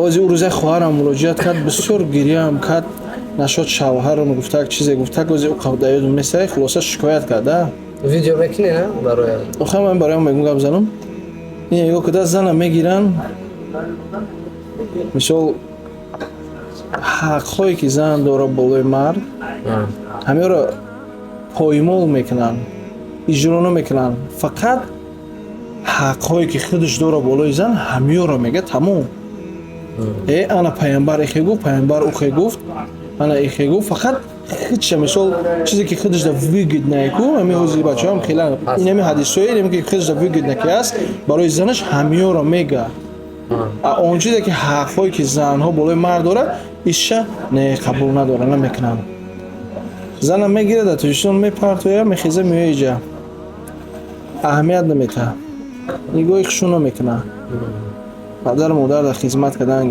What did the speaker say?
اوزی او روز خواهرم مراجعت کرد بسیار گریه کرد نشد شوهرم گفت چیزی گفت اوزی او قبل یادم نیست خلاصه شکایت کرد ویدیو میکنی نه برای آخه من برایم میگم گپ زنم این یگو کدا زنم میگیرن مثال حق‌هایی که زن داره بالای مرد همه را پایمال میکنن اجرا نمیکنن فقط حق‌هایی که خودش داره بالای زن همه را میگه تمام انا پیامبر ایخی گفت پیامبر اوخی گفت انا ایخی گفت فقط هیچ مثال چیزی که خودش در ویگید نیکو همه حوزی بچه هم خیلی این همه حدیثایی اینمی که خودش در ویگید نکی است برای زنش همه را میگه اون چیزی که حق‌هایی که زنها بالای مرد داره ایش نه قبول نداره نمیکنن زنم میگیره در توشون میپرتویه میخیزه میوه ایجا اهمیت نمیده نگاه ایخشون نمیکنه پدر مادر در خدمت کردن